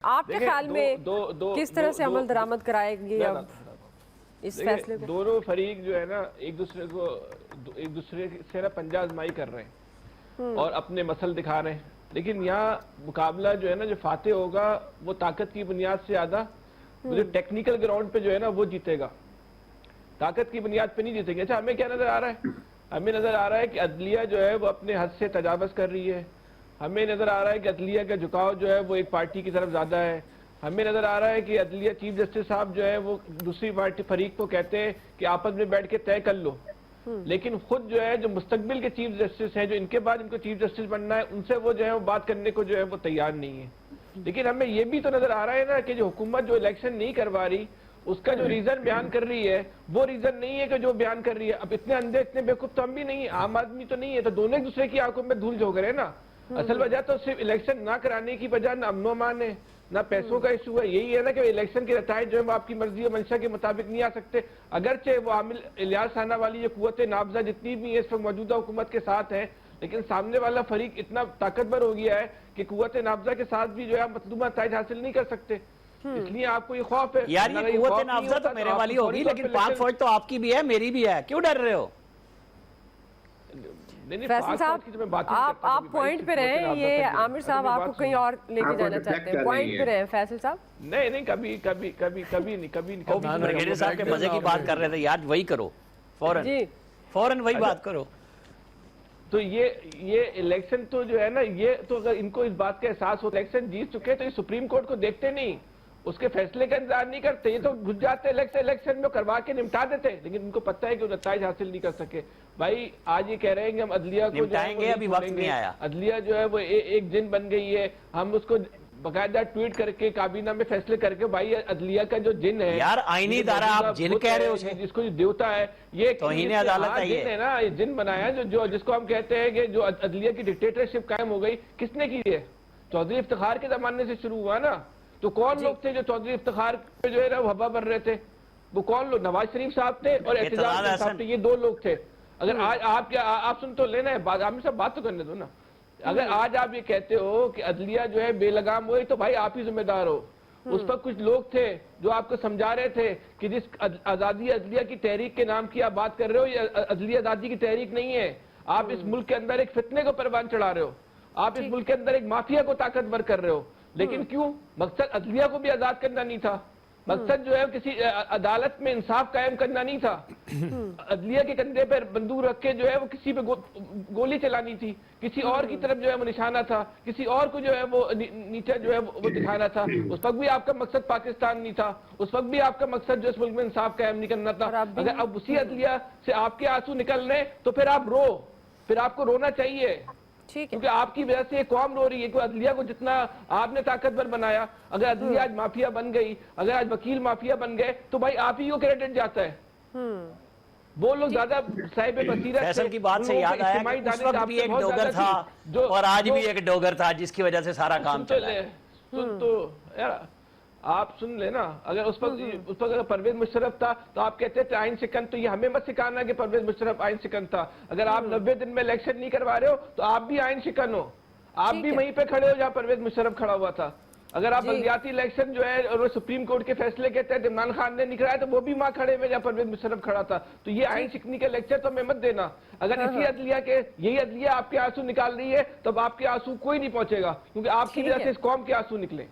आपके ख्याल में किस तरह से अमल दरामद कराएंगे अब इस फैसले को? दोनों फरीक जो है ना एक दूसरे से ना पंजा आजमाई कर रहे हैं और अपने मसल दिखा रहे हैं, लेकिन यहाँ मुकाबला जो है ना जो फाते होगा वो ताकत की बुनियाद से ज्यादा जो टेक्निकल ग्राउंड पे जो है ना वो जीतेगा, ताकत की बुनियाद पे नहीं जीतेंगे। अच्छा, हमें क्या नजर आ रहा है? हमें नजर आ रहा है कि अदलिया जो है वो अपने हद से तजावज कर रही है। हमें नजर आ रहा है कि अदलिया का झुकाव जो है वो एक पार्टी की तरफ ज्यादा है। हमें नजर आ रहा है कि अदलिया चीफ जस्टिस साहब जो है वो दूसरी पार्टी फरीक को कहते हैं कि आपस में बैठ के तय कर लो, लेकिन खुद जो है जो मुस्तकबिल के चीफ जस्टिस हैं, जो इनके बाद इनको चीफ जस्टिस बनना है, उनसे वो जो है वो बात करने को जो है वो तैयार नहीं है। लेकिन हमें ये भी तो नजर आ रहा है ना कि जो हुकूमत जो इलेक्शन नहीं करवा रही उसका जो रीजन बयान कर रही है वो रीजन नहीं है कि जो बयान कर रही है। अब इतने अंधे इतने बेवकूफ तो हम भी नहीं है, आम आदमी तो नहीं है, तो दोनों एक दूसरे की आंखों में धूल झोंक रहे हैं ना। असल वजह तो सिर्फ इलेक्शन ना कराने की वजह ना अमनो मान है ना पैसों का इशू है, यही है ना कि इलेक्शन के नताइज जो है वो आपकी मर्जी और मंशा के मुताबिक नहीं आ सकते। अगरचे वो आमिल इलियास आना वाली ये कुव्वत नाफजा जितनी भी है इस वक्त मौजूदा हुकूमत के साथ है, लेकिन सामने वाला फरीक इतना ताकतवर हो गया है कि कुव्वत नाफजा के साथ भी जो है मतलूबा नताइज हासिल नहीं कर सकते। इसलिए आपको ये खौफ है यार, ये कुव्वत नाफजा तो मेरे वाली होगी, लेकिन पाक फौज तो आपकी भी है मेरी भी है, क्यों डर रहे हो? फैसल साहब, आप पॉइंट पे रहे, ये आमिर साहब आपको कहीं और लेके जाना चाहते हैं। पॉइंट पे रहे फैसल साहब। नहीं, कभी नहीं। ब्रिगेडियर साहब के मजे की बात कर रहे थे यार, वही करो, फौरन वही बात करो। तो ये इलेक्शन तो जो है ना, ये तो अगर इनको इस बात का एहसास हो इलेक्शन जीत चुके तो ये सुप्रीम कोर्ट को देखते नहीं, उसके फैसले का इंतजार नहीं करते, ये तो घुस जाते इलेक्शन में करवा के निपटा देते, लेकिन उनको पता है कि वो नताइज हासिल नहीं कर सके। भाई आज ये कह रहे हैं कि हम अदलिया को निपटाएंगे, अभी वक्त नहीं आया। अदलिया जो है वो एक जिन बन गई है, हम उसको बकायदा ट्वीट करके काबीना में फैसले करके, भाई अदलिया का जो जिन है यार, आईनी इदारा आप जिन कह रहे हो, जिसको जो देवता है ये तौहीन अदालत है ना, ये जिन बनाया जो जिसको हम कहते हैं कि जो अदलिया की डिक्टेटरशिप कायम हो गई, किसने की है? चौधरी इफ्तिखार के जमाने से शुरू हुआ ना। तो कौन लोग थे जो चौधरी इफ्तिखार पे जो है ना हवा भर रहे थे? वो कौन लोग? नवाज शरीफ साहब थे और एहतजाज साहब थे, ये दो लोग थे। अगर आज आप सुन तो लेना है, आमिर साहब बात तो करने दो ना। अगर आज आप ये कहते हो कि अदलिया जो है बेलगाम हुई, तो भाई आप ही जिम्मेदार हो। उस पर कुछ लोग थे जो आपको समझा रहे थे कि जिस आजादी अदलिया की तहरीक के नाम की आप बात कर रहे हो, ये अदलिया आजादी की तहरीक नहीं है। आप इस मुल्क के अंदर एक फितने को परवान चढ़ा रहे हो, आप इस मुल्क के अंदर एक माफिया को ताकतवर कर रहे हो। लेकिन क्यों? मकसद अदलिया को भी आजाद करना नहीं था, मकसद जो है किसी अदालत में इंसाफ कायम करना नहीं था। अदलिया के कंधे पर बंदूक रख के जो है वो किसी पे गोली चलानी थी, किसी और की तरफ जो है वो निशाना था, किसी और को जो है वो नीचे जो है वो दिखाना था। उस वक्त भी आपका मकसद पाकिस्तान नहीं था, उस वक्त भी आपका मकसद जो इस मुल्क में इंसाफ कायम नहीं करना था। अगर अब उसी अदलिया से आपके आंसू निकल रहे तो फिर आप रो, फिर आपको रोना चाहिए, क्योंकि आपकी वजह से कौम रो रही है। कोई अदलिया को जितना आपने ताकतवर बनाया, अगर अदलिया आज माफिया बन गई, अगर आज वकील माफिया बन गए, तो भाई आप ही को क्रेडिट जाता है। वो लोग ज्यादा साहिब बसीरत फैसल की बात से याद आया कि उस वक्त भी एक डोगर था और आज भी एक डोगर था, जिसकी वजह से सारा काम चला है। सुन तो यार, आप सुन लेना। अगर उस पर अगर परवेज मुशर्रफ था तो आप कहते थे आइन शिकन, तो ये हमें मत सिखाना कि परवेज मुशर्रफ आइन शिकन था। अगर आप 90 दिन में इलेक्शन नहीं करवा रहे हो तो आप भी आइन शिकन हो, आप भी वहीं पे खड़े हो जहां परवेज मुशर्रफ खड़ा हुआ था। अगर आप बल्दियाती इलेक्शन जो है और सुप्रीम कोर्ट के फैसले के तहत इमरान खान ने निकला है, तो वो भी वहां खड़े हुए जहां परवेज मुशर्रफ खड़ा था। तो ये आइन शिकनी के लेक्चर तो हमें मत देना। अगर इसी अदलिया के यही अदलिया आपके आंसू निकाल रही है, तब आपके आंसू कोई नहीं पहुंचेगा, क्योंकि आपकी वजह से इस कौम के आंसू निकले।